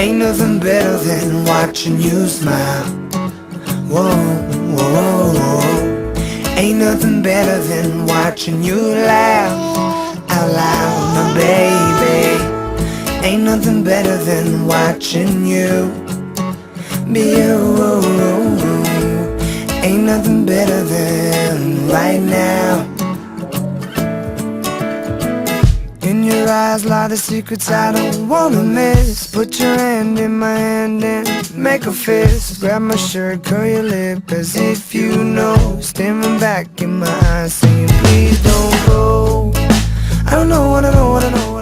Ain't nothing better than watching you smile. Whoa, whoa, whoa. Ain't nothing better than watching you laugh out loud, my baby. Ain't nothing better than watching you be you. Ain't nothing better than right now. In your eyes lie the secrets I don't wanna miss. Put your hand in my hand and make a fist. Grab my shirt, curl your lip as if you know. Staring back in my eyes saying please don't go. I don't know, I don't know, I don't know.